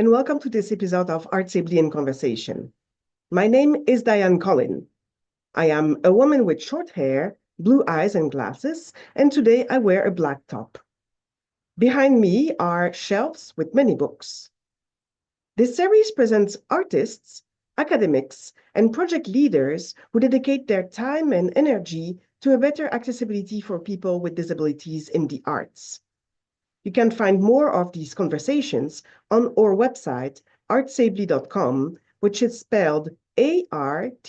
and welcome to this episode of Artsably in Conversation. My name is Diane Collin. I am a woman with short hair, blue eyes and glasses, and today I wear a black top. Behind me are shelves with many books. This series presents artists, academics, and project leaders who dedicate their time and energy to a better accessibility for people with disabilities in the arts. You can find more of these conversations on our website, artsably.com, which is spelled artsably.com.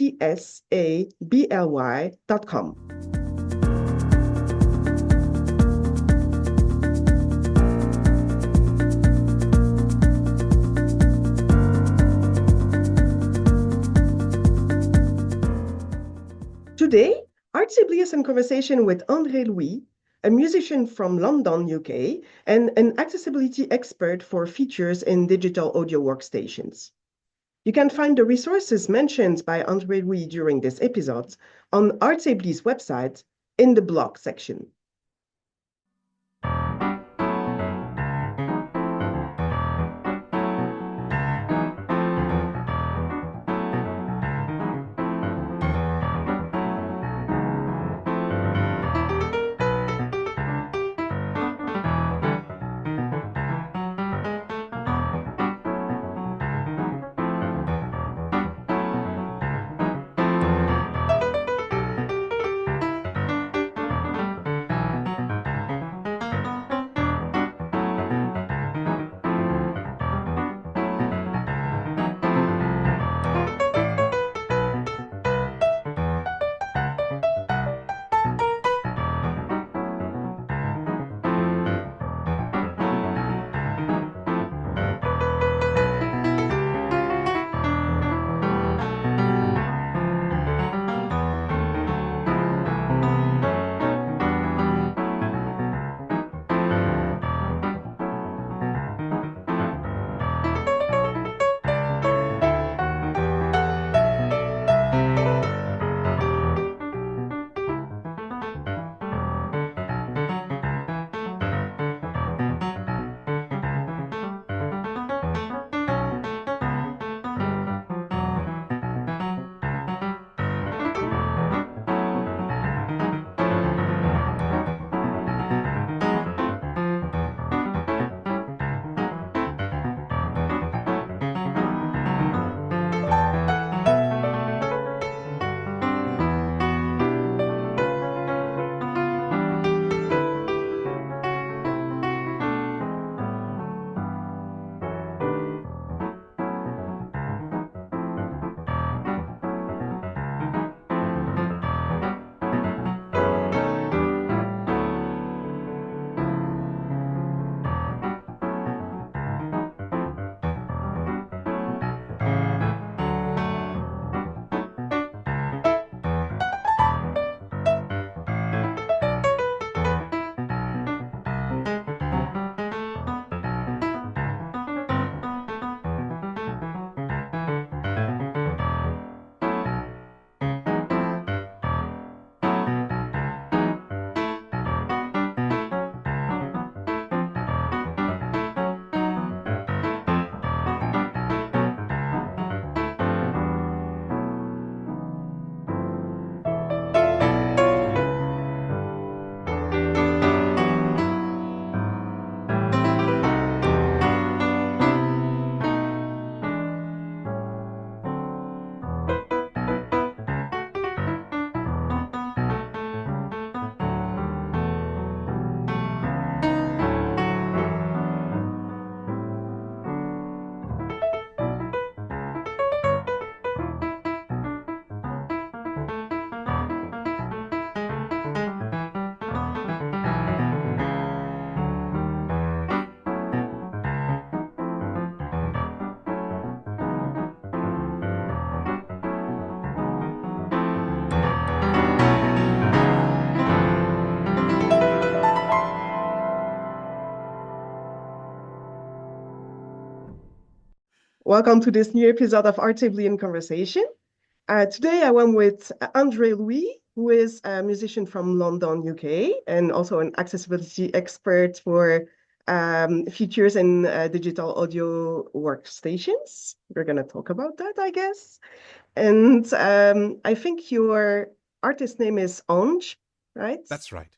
Today, Artsably is in conversation with André Louis, a musician from London, UK, and an accessibility expert for features in digital audio workstations. You can find the resources mentioned by André Louis during this episode on Artsably's website in the blog section. Welcome to this new episode of Artsably in Conversation. Today I am with André Louis, who is a musician from London, UK, and also an accessibility expert for features in digital audio workstations. We're going to talk about that, I guess. And I think your artist name is Ange, right? That's right.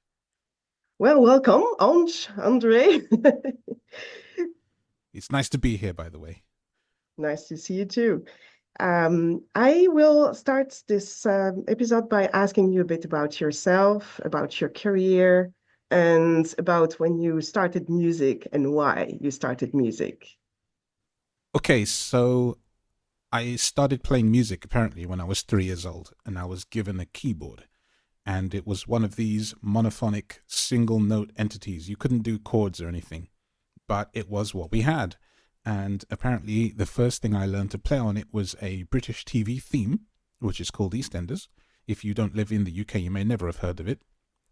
Well, welcome, Ange, Andre. It's nice to be here, by the way. Nice to see you too. I will start this episode by asking you a bit about yourself, about your career, and about when you started music and why you started music. Okay, so I started playing music apparently when I was 3 years old, and I was given a keyboard. And it was one of these monophonic single note entities. You couldn't do chords or anything, but it was what we had. And apparently, the first thing I learned to play on it was a British TV theme, which is called EastEnders. If you don't live in the UK, you may never have heard of it.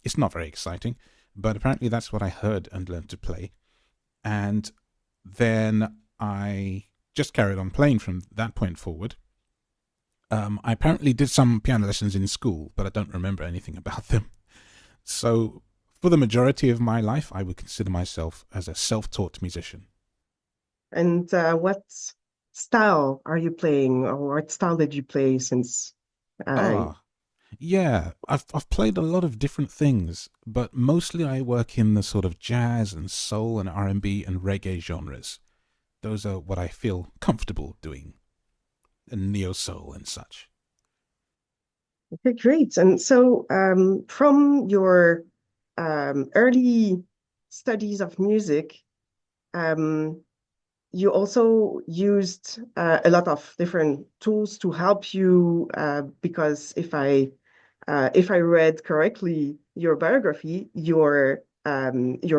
It's not very exciting, but apparently that's what I heard and learned to play. And then I just carried on playing from that point forward. I apparently did some piano lessons in school, but I don't remember anything about them. So, for the majority of my life, I would consider myself as a self-taught musician. And what style are you playing, or what style did you play since Ah, yeah, I've played a lot of different things, but mostly I work in the sort of jazz and soul and R&B and reggae genres. Those are what I feel comfortable doing, and neo soul and such. Okay, great. And so, from your early studies of music, um, you also used a lot of different tools to help you, because if I read correctly your biography, you're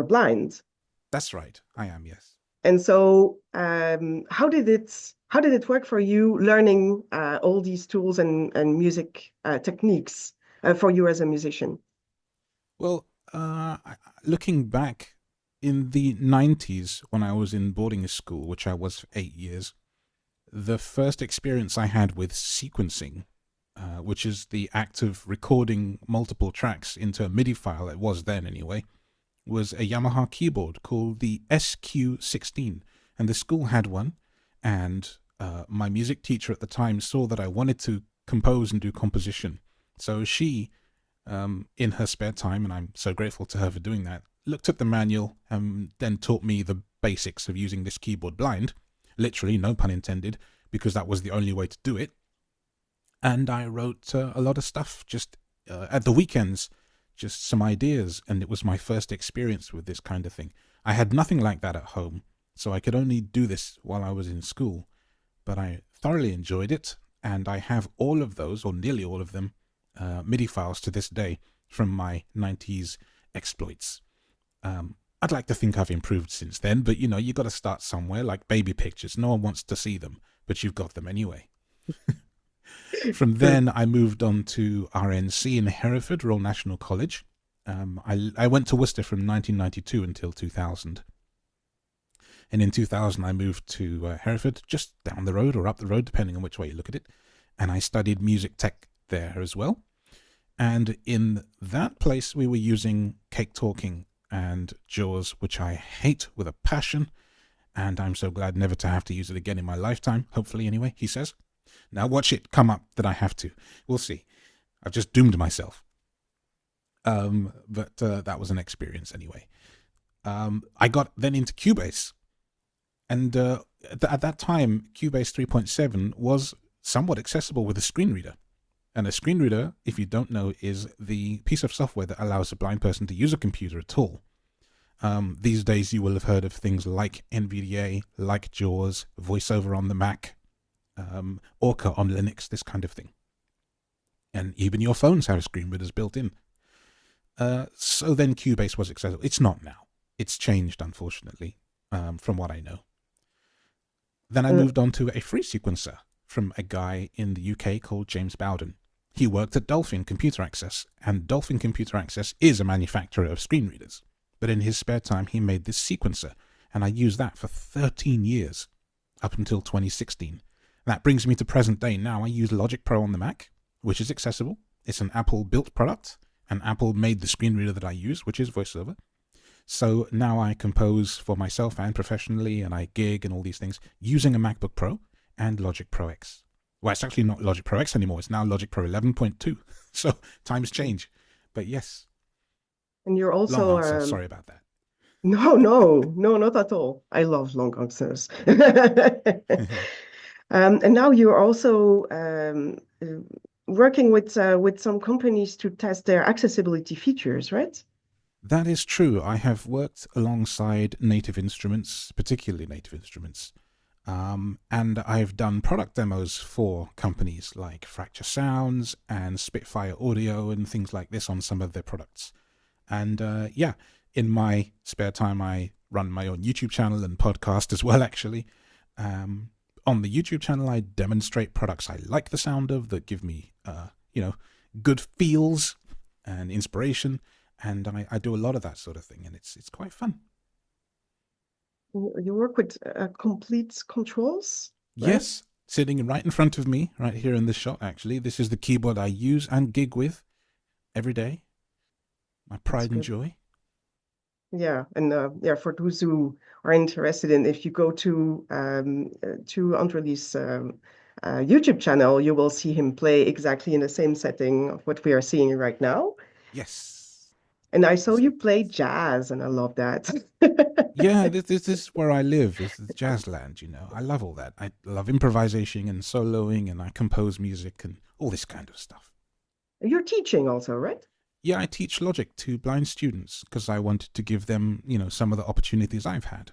blind. That's right, I am, yes. And so, how did it work for you learning all these tools and music techniques for you as a musician? Well, looking back in the 90s when I was in boarding school, which I was for 8 years, the first experience I had with sequencing, which is the act of recording multiple tracks into a MIDI file, it was then anyway, was a Yamaha keyboard called the SQ16. And the school had one, and my music teacher at the time saw that I wanted to compose and do composition. So she, in her spare time, and I'm so grateful to her for doing that, looked at the manual and then taught me the basics of using this keyboard blind. Literally, no pun intended, because that was the only way to do it. And I wrote a lot of stuff just at the weekends, just some ideas, and it was my first experience with this kind of thing. I had nothing like that at home, so I could only do this while I was in school, but I thoroughly enjoyed it, and I have all of those, or nearly all of them, MIDI files to this day from my 90s exploits. I'd like to think I've improved since then, but you got to start somewhere, like baby pictures. No one wants to see them, but you've got them anyway. From then, I moved on to RNC in Hereford, Royal National College. I went to Worcester from 1992 until 2000. And in 2000, I moved to Hereford, just down the road or up the road, depending on which way you look at it. And I studied music tech there as well. And in that place, we were using Cake Talking and JAWS, which I hate with a passion. And I'm so glad never to have to use it again in my lifetime. Hopefully, anyway, he says. Now watch it come up that I have to. We'll see. I've just doomed myself. But that was an experience anyway. I got then into Cubase. And at that time, Cubase 3.7 was somewhat accessible with a screen reader. And a screen reader, if you don't know, is the piece of software that allows a blind person to use a computer at all. These days, you will have heard of things like NVDA, like JAWS, VoiceOver on the Mac, Orca on Linux, this kind of thing. And even your phones have screen readers built in. So then Cubase was accessible. It's not now. It's changed, unfortunately, from what I know. Then I moved on to a free sequencer from a guy in the UK called James Bowden. He worked at Dolphin Computer Access, and Dolphin Computer Access is a manufacturer of screen readers. But in his spare time, he made this sequencer, and I used that for 13 years, up until 2016. That brings me to present day now. I use Logic Pro on the Mac, which is accessible. It's an Apple-built product, and Apple made the screen reader that I use, which is VoiceOver. So now I compose for myself and professionally, and I gig and all these things using a MacBook Pro and Logic Pro X. Well, it's actually not Logic Pro X anymore. It's now Logic Pro 11.2. So times change. But yes, And you're long also answer. Sorry about that. no, not at all. I love long answers. And now you're also working with some companies to test their accessibility features, right? That is true. I have worked alongside Native Instruments, particularly Native Instruments, and I've done product demos for companies like Fracture Sounds and Spitfire Audio and things like this on some of their products. And yeah, in my spare time, I run my own YouTube channel and podcast as well, actually. On the YouTube channel, I demonstrate products I like the sound of that give me, good feels and inspiration. And I do a lot of that sort of thing, and it's quite fun. You work with complete controls, right? Yes, sitting right in front of me, right here in this shot, actually. This is the keyboard I use and gig with every day. My pride and joy. Yeah, and yeah, for those who are interested in, if you go to Andreli's YouTube channel, you will see him play exactly in the same setting of what we are seeing right now. Yes. And I saw you play jazz, and I love that. Yeah, this is where I live. This is Jazzland, you know. I love all that. I love improvisation and soloing, and I compose music and all this kind of stuff. You're teaching also, right? Yeah, I teach Logic to blind students because I wanted to give them, some of the opportunities I've had.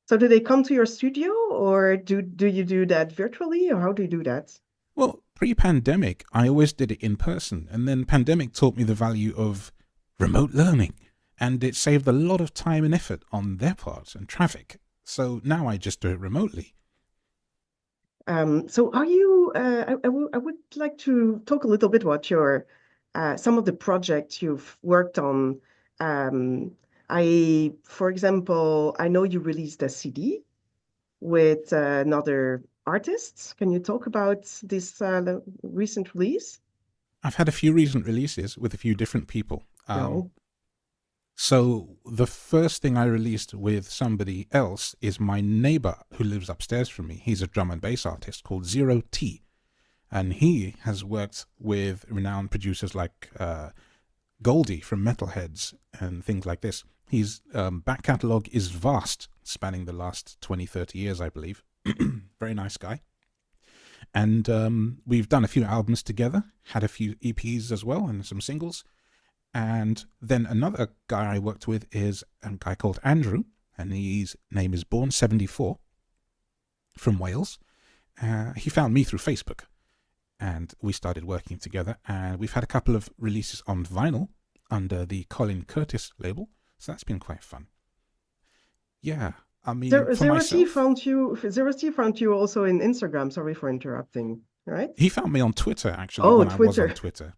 So do they come to your studio, or do you do that virtually, or how do you do that? Well, pre-pandemic, I always did it in person, and then pandemic taught me the value of remote learning, and it saved a lot of time and effort on their part and traffic. So now I just do it remotely. So are you, I would like to talk a little bit about your some of the projects you've worked on. For example, I know you released a CD with another artist. Can you talk about this recent release? I've had a few recent releases with a few different people. No. So the first thing I released with somebody else is my neighbor who lives upstairs from me. He's a drum and bass artist called Zero T, and he has worked with renowned producers like Goldie from Metalheads and things like this. His back catalogue is vast, spanning the last 20, 30 years, I believe. Very nice guy. And we've done a few albums together, had a few EPs as well, and some singles. And then another guy I worked with is a guy called Andrew, and his name is Born74 from Wales. He found me through Facebook, and we started working together. And we've had a couple of releases on vinyl under the Colin Curtis label, so that's been quite fun. Yeah, I mean, Zero T found you also in Instagram. Sorry for interrupting. Right? He found me on Twitter actually when Twitter. I was on Twitter.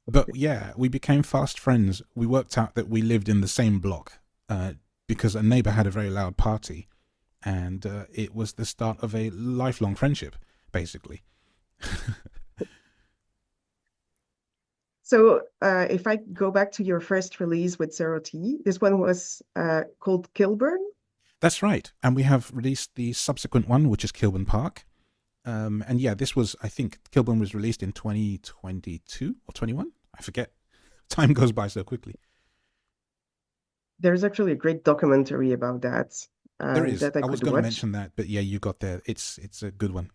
But yeah, we became fast friends. We worked out that we lived in the same block because a neighbor had a very loud party, and it was the start of a lifelong friendship, basically. So if I go back to your first release with Zero T, this one was called Kilburn? That's right. And we have released the subsequent one, which is Kilburn Park. And yeah, this was, I think, Kilburn was released in 2022 or 21. I forget. Time goes by so quickly. There's actually a great documentary about that. There is. That I was going watch. to mention that, but yeah, you got there. It's a good one.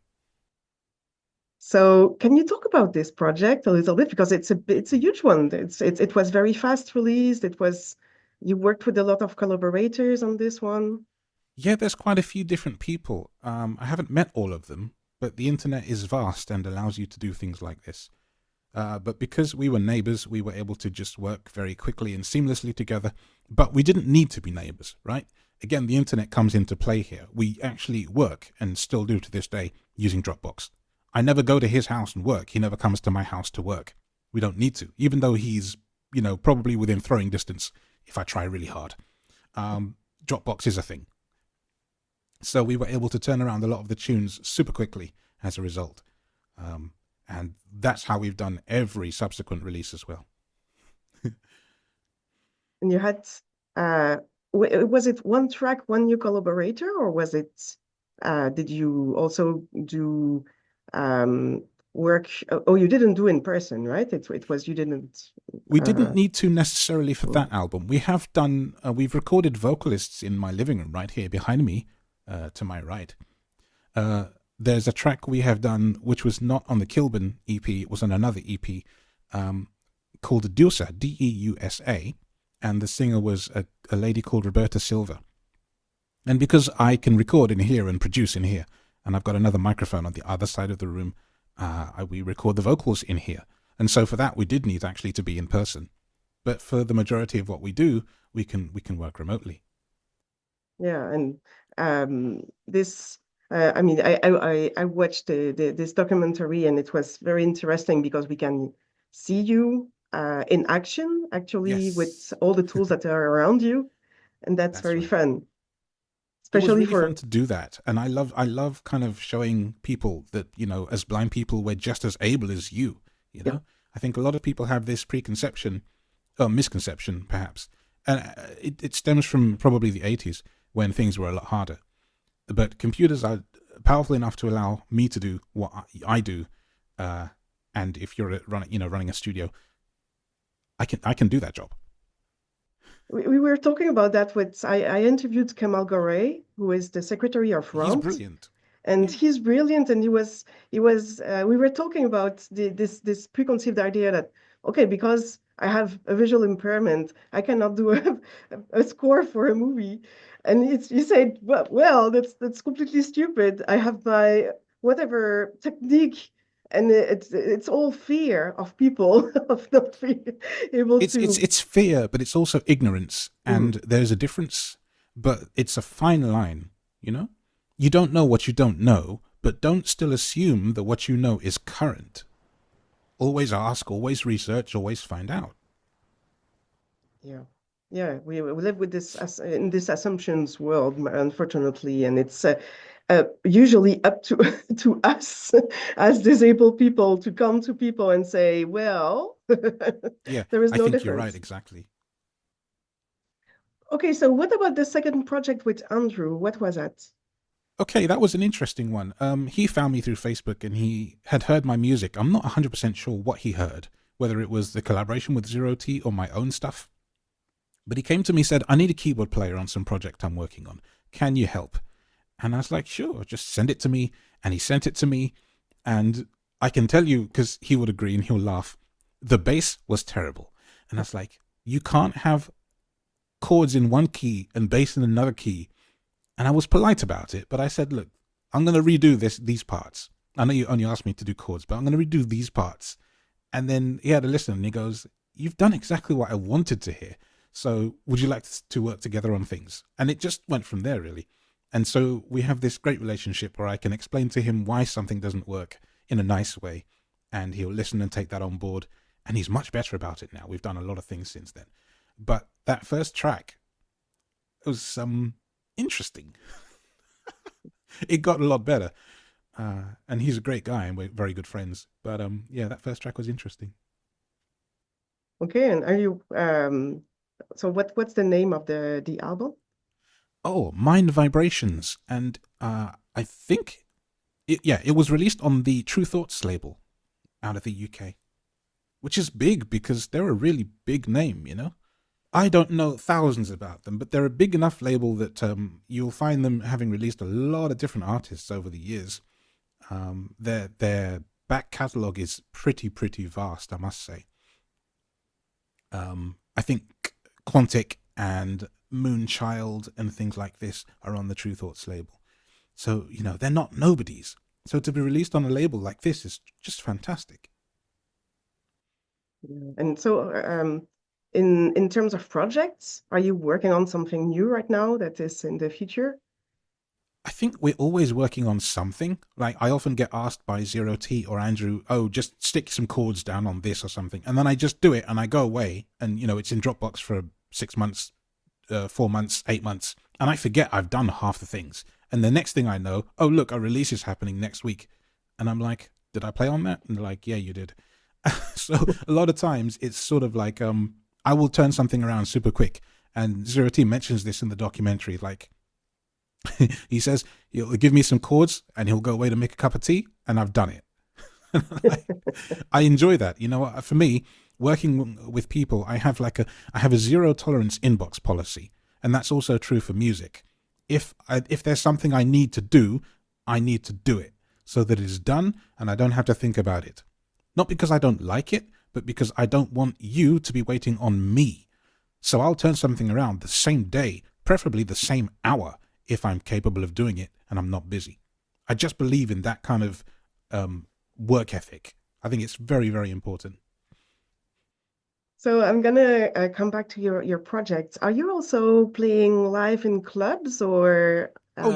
So can you talk about this project a little bit, because it's a huge one. It was very fast released. You worked with a lot of collaborators on this one. Yeah, there's quite a few different people. I haven't met all of them, but the internet is vast and allows you to do things like this. But because we were neighbors, we were able to just work very quickly and seamlessly together. But we didn't need to be neighbors, right? Again, the internet comes into play here. We actually work, and still do to this day, using Dropbox. I never go to his house and work. He never comes to my house to work. We don't need to, even though he's, probably within throwing distance if I try really hard. Dropbox is a thing. So we were able to turn around a lot of the tunes super quickly as a result. And that's how we've done every subsequent release as well. And you had uh, was it one track, one new collaborator, or was it, did you also do work? Oh, you didn't do in person, right? It was, you didn't, We didn't uh, need to necessarily for that album. We have done, we've recorded vocalists in my living room right here behind me, to my right. There's a track we have done which was not on the Kilburn EP, it was on another EP, called Deusa, Deusa, and the singer was a lady called Roberta Silva. And because I can record in here and produce in here, and I've got another microphone on the other side of the room, we record the vocals in here. And so for that, we did need actually to be in person. But for the majority of what we do, we can work remotely. Yeah, and this, I mean, I watched this documentary, and it was very interesting because we can see you in action, actually, with Yes, all the tools that are around you, and that's that's very right. fun, It was especially really fun for, to do that, and I love kind of showing people that, you know, as blind people, we're just as able as you. You yeah. know, I think a lot of people have this preconception, or misconception perhaps, and it stems from probably the 80s when things were a lot harder. But computers are powerful enough to allow me to do what I do, and if you're running a studio, I can do that job. We were talking about that with, I interviewed Kemal Gorey, who is the Secretary of He's RAND, brilliant. and Yeah. he's brilliant, and we were talking about this preconceived idea that, okay, because I have a visual impairment, I cannot do a score for a movie. And he said, well, that's completely stupid. I have my whatever technique, and it's all fear of people of not being able to. It's fear, but it's also ignorance, and Mhm. there's a difference. But it's a fine line, you know. You don't know what you don't know, but don't still assume that what you know is current. Always ask, always research, always find out. Yeah. Yeah, we live with this as in this assumptions world, unfortunately, and it's usually up to to us as disabled people to come to people and say, well, Yeah, there is I no think you're right. difference. Exactly. Okay, so what about the second project with Andrew? What was that? Okay, that was an interesting one. He found me through Facebook and he had heard my music. I'm not 100% sure what he heard, whether it was the collaboration with Zero T or my own stuff. But he came to me and said, I need a keyboard player on some project I'm working on. Can you help? And I was like, sure, just send it to me. And he sent it to me. And I can tell you, because he would agree and he'll laugh, the bass was terrible. And I was like, you can't have chords in one key and bass in another key. And I was polite about it, but I said, look, I'm going to redo these parts. I know you only asked me to do chords, but I'm going to redo these parts. And then he had a listen and he goes, you've done exactly what I wanted to hear. So would you like to work together on things? And it just went from there, really. And so we have this great relationship where I can explain to him why something doesn't work in a nice way. And he'll listen and take that on board. And he's much better about it now. We've done a lot of things since then. But that first track was interesting. It got a lot better. And he's a great guy and we're very good friends. But yeah, that first track was interesting. Okay, and are you so what's the name of the album? Oh, Mind Vibrations. And I think, it was released on the True Thoughts label out of the UK, which is big because they're a really big name, you know? I don't know thousands about them, but they're a big enough label that you'll find them having released a lot of different artists over the years. Their back catalogue is pretty vast, I must say. I think Quantic and Moonchild and things like this are on the True Thoughts label. So, you know, they're not nobodies. So to be released on a label like this is just fantastic. Yeah. And so in terms of projects, are you working on something new right now that is in the future? I think we're always working on something. Like I often get asked by Zero T or Andrew, oh, just stick some chords down on this or something. And then I just do it and I go away and, you know, it's in Dropbox for 6 months, 4 months, 8 months. And I forget I've done half the things. And the next thing I know, oh, look, a release is happening next week. And I'm like, did I play on that? And they're like, yeah, you did. So a lot of times it's sort of like, I will turn something around super quick. And Zero T mentions this in the documentary. Like, he says, he'll give me some chords and he'll go away to make a cup of tea, and I've done it. I enjoy that. You know, for me, working with people, I have a zero tolerance inbox policy, and that's also true for music. If there's something I need to do, I need to do it so that it is done and I don't have to think about it. Not because I don't like it, but because I don't want you to be waiting on me. So I'll turn something around the same day, preferably the same hour, if I'm capable of doing it and I'm not busy. I just believe in that kind of work ethic. I think it's very, very important. So I'm gonna come back to your projects. Are you also playing live in clubs or? Oh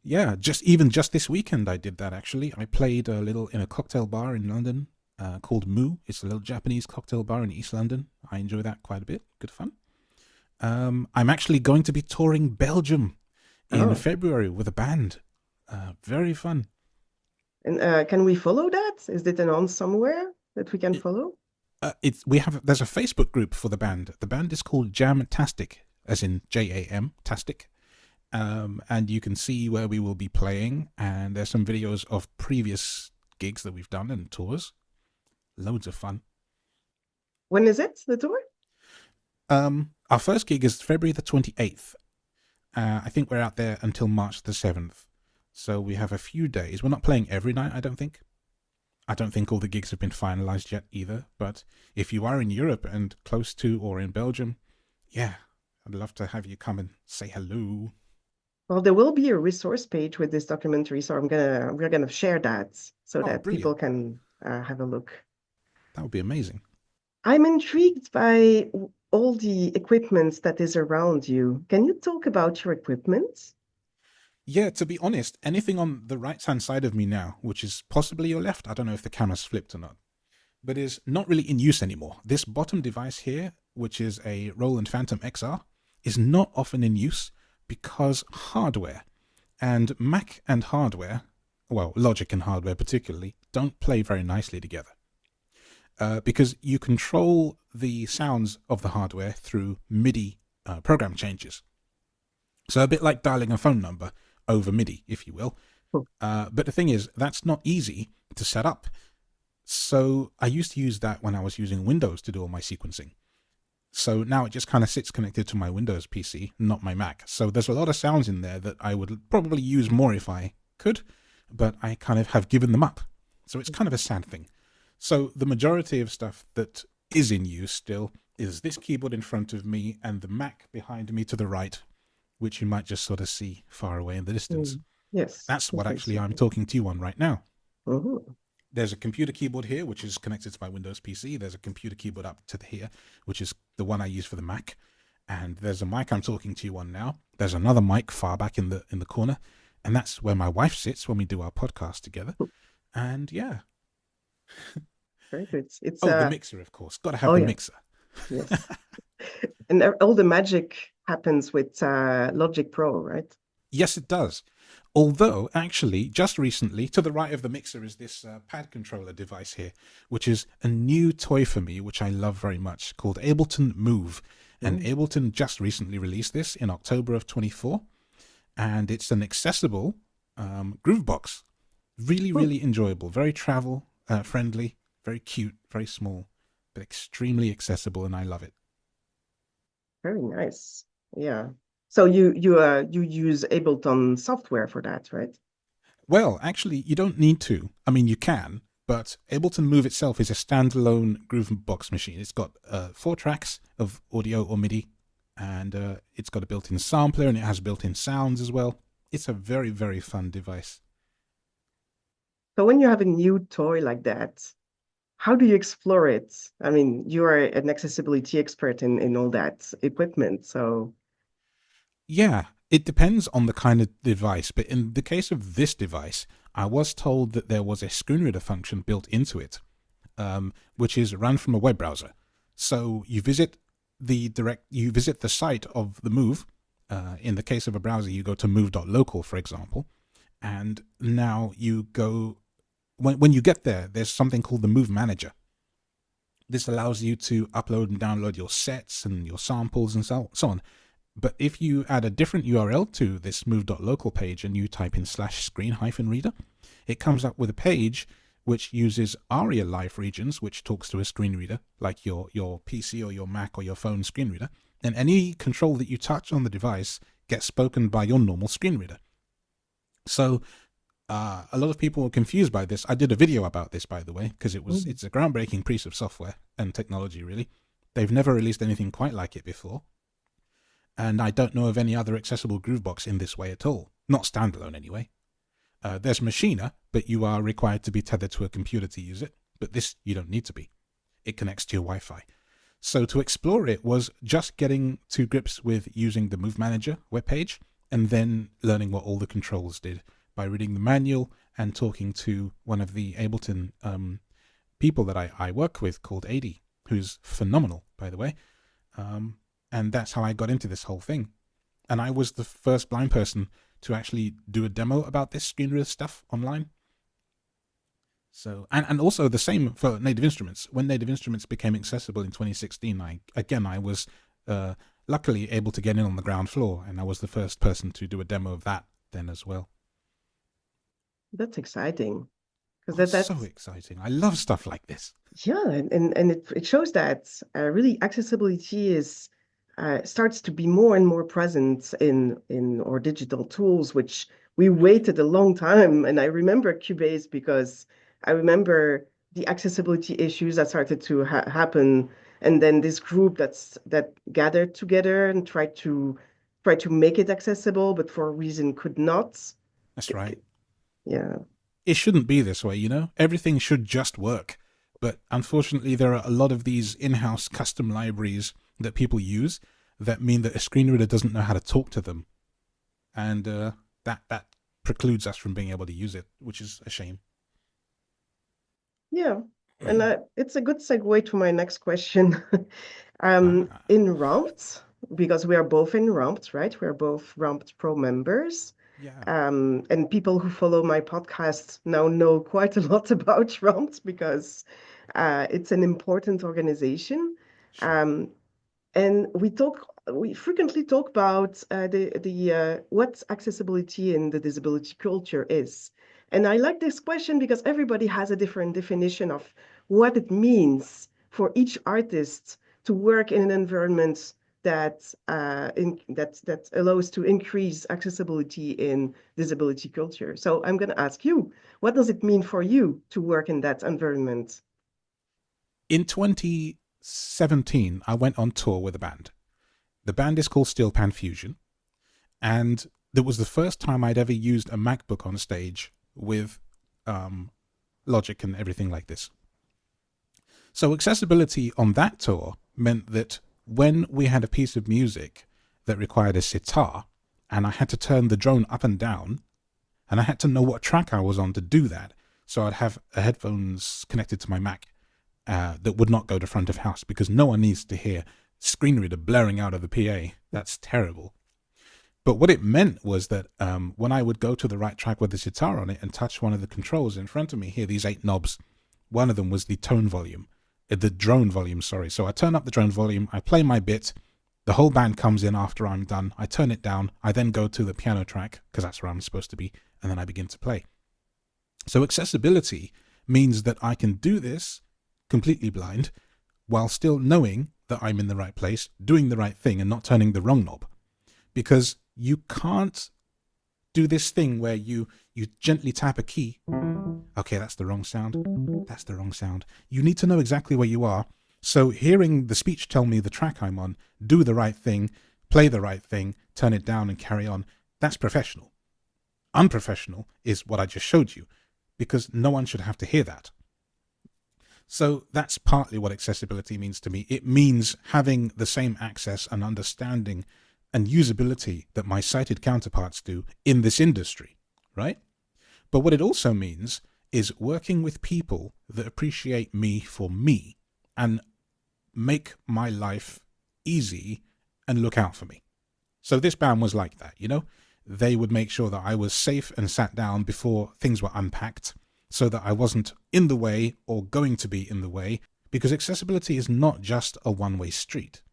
yeah. Just this weekend I did that actually. I played a little in a cocktail bar in London called Moo. It's a little Japanese cocktail bar in East London. I enjoy that quite a bit. Good fun. I'm actually going to be touring Belgium in February with a band. Very fun. And can we follow that? Is it announced somewhere that we can follow? There's a Facebook group for the band. The band is called Jamtastic, as in JAM Tastic. And you can see where we will be playing, and there's some videos of previous gigs that we've done and tours. Loads of fun. When is it, the tour? Our first gig is February the 28th. I think we're out there until March the 7th. So we have a few days. We're not playing every night, I don't think. I don't think all the gigs have been finalized yet either. But if you are in Europe and close to or in Belgium, yeah, I'd love to have you come and say hello. Well, there will be a resource page with this documentary, so we're gonna share that so that brilliant. people can have a look. That would be amazing. I'm intrigued by all the equipment that is around you. Can you talk about your equipment? Yeah, to be honest, anything on the right-hand side of me now, which is possibly your left, I don't know if the camera's flipped or not, but is not really in use anymore. This bottom device here, which is a Roland Phantom XR, is not often in use because hardware and Mac and hardware, well, Logic and hardware particularly, don't play very nicely together. Because you control the sounds of the hardware through MIDI program changes. So a bit like dialing a phone number over MIDI, if you will. But the thing is, that's not easy to set up. So I used to use that when I was using Windows to do all my sequencing. So now it just kind of sits connected to my Windows PC, not my Mac. So there's a lot of sounds in there that I would probably use more if I could, but I kind of have given them up. So it's kind of a sad thing. So the majority of stuff that is in use still is this keyboard in front of me and the Mac behind me to the right, which you might just sort of see far away in the distance. Yes. That's what actually I'm talking to you on right now. Mm-hmm. There's a computer keyboard here, which is connected to my Windows PC. There's a computer keyboard up to here, which is the one I use for the Mac. And there's a mic I'm talking to you on now. There's another mic far back in the corner. And that's where my wife sits when we do our podcast together. And yeah. Very good. It's the mixer, of course. Got to have the mixer. Yes. And all the magic happens with Logic Pro, right? Yes, it does. Although, actually, just recently, to the right of the mixer is this pad controller device here, which is a new toy for me, which I love very much, called Ableton Move. And Ableton just recently released this in October of 24. And it's an accessible Groovebox. Really, really enjoyable. Very travel friendly, very cute, very small, but extremely accessible, and I love it. Very nice. Yeah. So you use Ableton software for that, right? Well, actually, you don't need to. I mean, you can, but Ableton Move itself is a standalone Groovebox machine. It's got 4 tracks of audio or MIDI, and it's got a built-in sampler, and it has built-in sounds as well. It's a very, very fun device. So when you have a new toy like that, how do you explore it? I mean, you are an accessibility expert in all that equipment, so... Yeah, it depends on the kind of device, but in the case of this device, I was told that there was a screen reader function built into it, which is run from a web browser. So you visit the site of the Move. In the case of a browser, you go to move.local, for example, and now you go. When you get there, there's something called the Move Manager, This allows you to upload and download your sets and your samples and so on. But if you add a different URL to this move.local page and you type in /screen-reader, it comes up with a page which uses ARIA live regions, which talks to a screen reader, like your PC or your Mac or your phone screen reader. And any control that you touch on the device gets spoken by your normal screen reader. So a lot of people were confused by this. I did a video about this, by the way, because it's a groundbreaking piece of software and technology, really. They've never released anything quite like it before. And I don't know of any other accessible Groovebox in this way at all. Not standalone, anyway. There's Machina, but you are required to be tethered to a computer to use it. But this, you don't need to be. It connects to your Wi-Fi. So to explore it was just getting to grips with using the Move Manager webpage and then learning what all the controls did by reading the manual and talking to one of the Ableton people that I work with called Adi, who's phenomenal, by the way. And that's how I got into this whole thing. And I was the first blind person to actually do a demo about this screen reader stuff online. So, and also the same for Native Instruments. When Native Instruments became accessible in 2016, I was luckily able to get in on the ground floor, and I was the first person to do a demo of that then as well. That's exciting. Because that's so exciting. I love stuff like this. Yeah, and it shows that really accessibility is starts to be more and more present in our digital tools, which we waited a long time. And I remember Cubase because I remember the accessibility issues that started to happen, and then this group that gathered together and tried to make it accessible, but for a reason could not. That's right. Yeah. It shouldn't be this way, you know? Everything should just work. But unfortunately, there are a lot of these in-house custom libraries that people use that mean that a screen reader doesn't know how to talk to them. And that precludes us from being able to use it, which is a shame. Yeah. And it's a good segue to my next question. In Ramped, because we are both in Ramped, right? We're both Ramped Pro members. Yeah. And people who follow my podcast now know quite a lot about Ramped because it's an important organization. Sure. And we frequently talk about what accessibility in the disability culture is. And I like this question because everybody has a different definition of what it means for each artist to work in an environment that allows to increase accessibility in disability culture. So I'm going to ask you, what does it mean for you to work in that environment? In 2017, I went on tour with a band. The band is called Steel Pan Fusion, and that was the first time I'd ever used a MacBook on stage with Logic and everything like this. So accessibility on that tour meant that when we had a piece of music that required a sitar, and I had to turn the drone up and down, and I had to know what track I was on to do that, so I'd have headphones connected to my Mac that would not go to front of house, because no one needs to hear screen reader blaring out of the PA. That's terrible. But what it meant was that when I would go to the right track with the sitar on it and touch one of the controls in front of me, here, these 8 knobs, one of them was the tone volume. The drone volume, sorry. So I turn up the drone volume, I play my bit, the whole band comes in after I'm done, I turn it down, I then go to the piano track, because that's where I'm supposed to be, and then I begin to play. So accessibility means that I can do this completely blind, while still knowing that I'm in the right place, doing the right thing, and not turning the wrong knob. Because you can't do this thing where you gently tap a key. Okay, that's the wrong sound. That's the wrong sound. You need to know exactly where you are. So hearing the speech tell me the track I'm on, do the right thing, play the right thing, turn it down and carry on, that's professional. Unprofessional is what I just showed you, because no one should have to hear that. So that's partly what accessibility means to me. It means having the same access and understanding and usability that my sighted counterparts do in this industry, right? But what it also means is working with people that appreciate me for me and make my life easy and look out for me. So this band was like that, you know? They would make sure that I was safe and sat down before things were unpacked so that I wasn't in the way or going to be in the way because accessibility is not just a one-way street.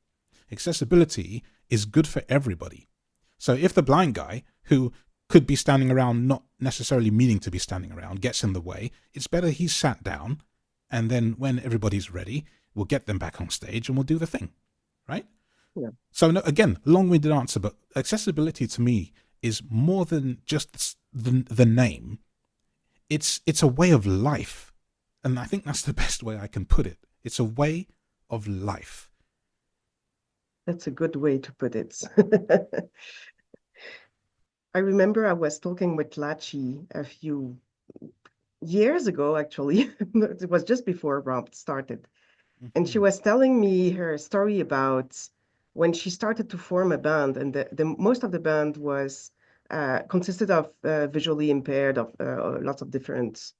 Accessibility is good for everybody. So if the blind guy, who could be standing around not necessarily meaning to be standing around, gets in the way, it's better he's sat down, and then when everybody's ready, we'll get them back on stage and we'll do the thing, right? Yeah. So no, again, long-winded answer, but accessibility to me is more than just the name. It's a way of life, and I think that's the best way I can put it. It's a way of life. That's a good way to put it. I remember I was talking with Lachi a few years ago, actually. It was just before Romp started. And she was telling me her story about when she started to form a band, and the most of the band was consisted of visually impaired, of lots of different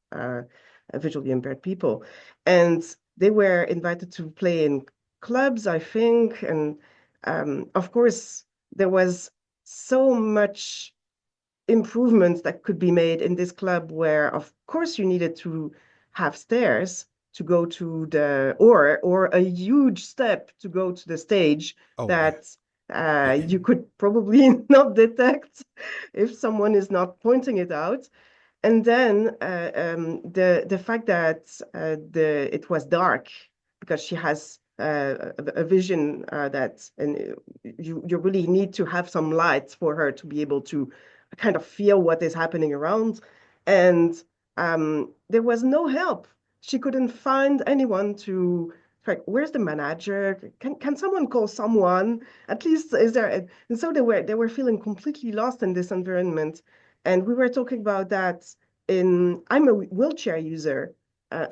visually impaired people. And they were invited to play in clubs, I think. And of course, there was so much improvements that could be made in this club where, of course, you needed to have stairs to go to the, or a huge step to go to the stage that you could probably not detect if someone is not pointing it out. And then the fact that it was dark, because she has a vision that, and you really need to have some lights for her to be able to kind of feel what is happening around. And there was no help. She couldn't find anyone to, like, where's the manager? Can someone call someone? At least is there? And so they were feeling completely lost in this environment. And we were talking about that I'm a wheelchair user.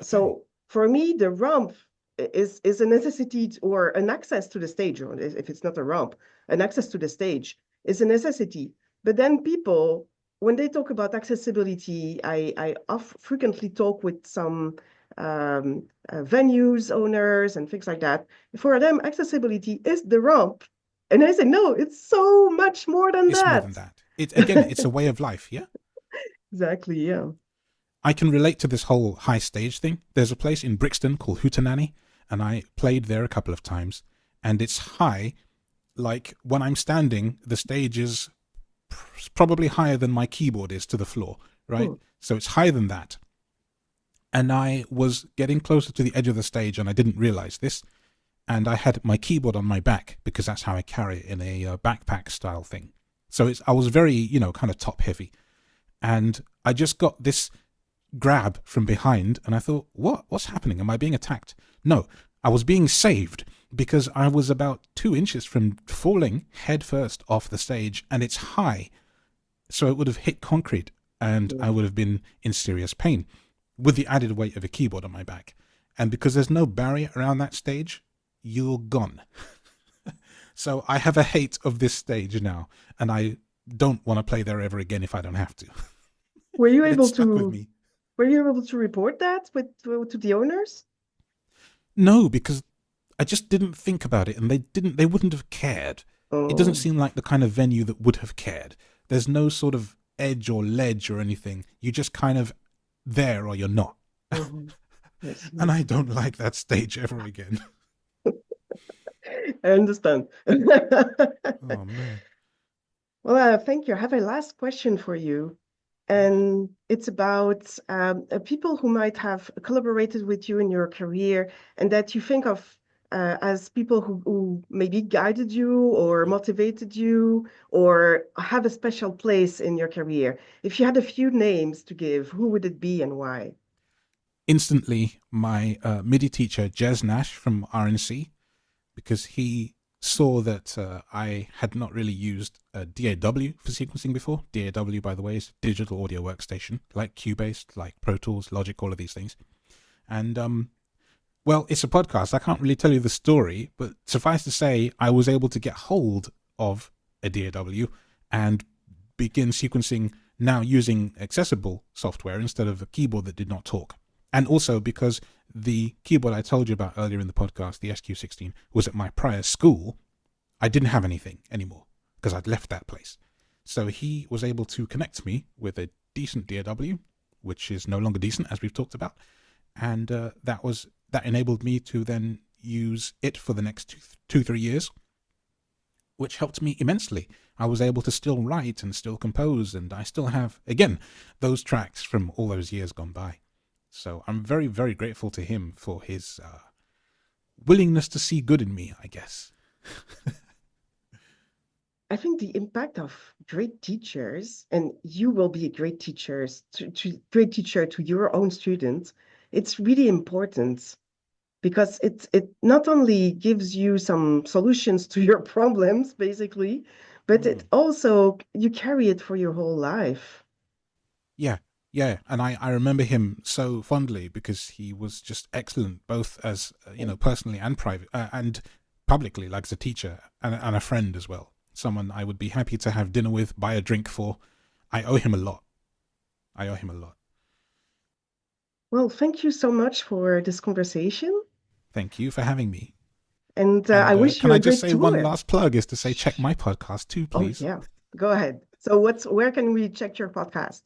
So for me, the ramp is a necessity, or an access to the stage, or if it's not a ramp, an access to the stage is a necessity. But then people, when they talk about accessibility, I frequently talk with some venues owners and things like that. For them, accessibility is the ramp. And I say, no, it's so much more than that. It's more than that. It's a way of life, yeah? Exactly, yeah. I can relate to this whole high stage thing. There's a place in Brixton called Hootenanny, and I played there a couple of times. And it's high, like when I'm standing, the stage is probably higher than my keyboard is to the floor, right? So it's higher than that. And I was getting closer to the edge of the stage, and I didn't realize this. And I had my keyboard on my back, because that's how I carry it, in a backpack style thing. So I was very, kind of top heavy. And I just got this grab from behind, and I thought, what's happening? Am I being attacked? No, I was being saved, because I was about 2 inches from falling head first off the stage, and it's high. So it would have hit concrete, and I would have been in serious pain with the added weight of a keyboard on my back. And because there's no barrier around that stage, you're gone. So I have a hate of this stage now, and I don't want to play there ever again if I don't have to. Were you able to report that to the owners? No, because I just didn't think about it, and they wouldn't have cared. It doesn't seem like the kind of venue that would have cared. There's no sort of edge or ledge or anything. You just kind of there or you're not. Yes. And I don't like that stage ever again. I understand. Oh man. Well, thank you. I have a last question for you. And it's about people who might have collaborated with you in your career, and that you think of as people who maybe guided you or motivated you or have a special place in your career. If you had a few names to give, who would it be and why? Instantly, my MIDI teacher, Jez Nash from RNC, because he saw that I had not really used DAW for sequencing before. DAW, by the way, is digital audio workstation, like Cubase, like Pro Tools, Logic, all of these things. And well, it's a podcast. I can't really tell you the story, but suffice to say, I was able to get hold of a DAW and begin sequencing now using accessible software instead of a keyboard that did not talk. And also because the keyboard I told you about earlier in the podcast, the SQ16, was at my prior school, I didn't have anything anymore because I'd left that place. So he was able to connect me with a decent DAW, which is no longer decent, as we've talked about. And that was that enabled me to then use it for the next 3 years, which helped me immensely. I was able to still write and still compose, and I still have, again, those tracks from all those years gone by. So I'm very, very grateful to him for his willingness to see good in me, I guess. I think the impact of great teachers, and you will be a great great teacher to your own students, it's really important because it not only gives you some solutions to your problems, basically, but it also, you carry it for your whole life. Yeah, and I remember him so fondly because he was just excellent, both as personally and private and publicly, like as a teacher and a friend as well. Someone I would be happy to have dinner with, buy a drink for. I owe him a lot. Well, thank you so much for this conversation. Thank you for having me. And I wish you a great tour. Can I just say one last plug is to say check my podcast too, please. Oh, yeah, go ahead. So where can we check your podcast?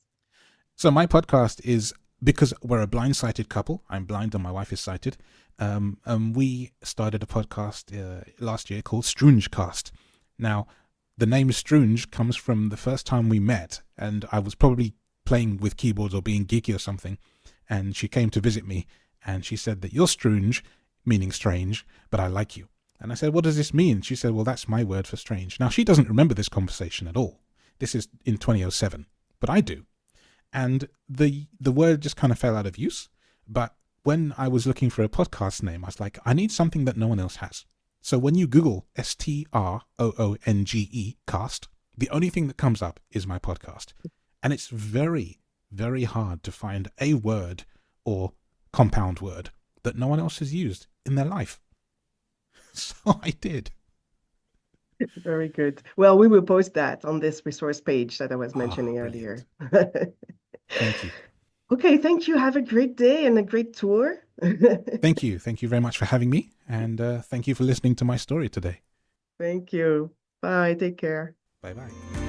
So my podcast is, because we're a blind-sighted couple, I'm blind and my wife is sighted, we started a podcast last year called Stroongecast. Now, the name Stroonge comes from the first time we met, and I was probably playing with keyboards or being geeky or something, and she came to visit me, and she said that you're Stroonge, meaning strange, but I like you. And I said, what does this mean? She said, well, that's my word for strange. Now, she doesn't remember this conversation at all. This is in 2007, but I do. And the word just kind of fell out of use. But when I was looking for a podcast name, I was like, I need something that no one else has. So when you Google STROONGE cast, the only thing that comes up is my podcast. And it's very, very hard to find a word or compound word that no one else has used in their life. So I did. Very good. Well, we will post that on this resource page that I was mentioning earlier. Thank you. Okay, thank you. Have a great day and a great tour. Thank you. Thank you very much for having me. And thank you for listening to my story today. Thank you. Bye. Take care. Bye-bye.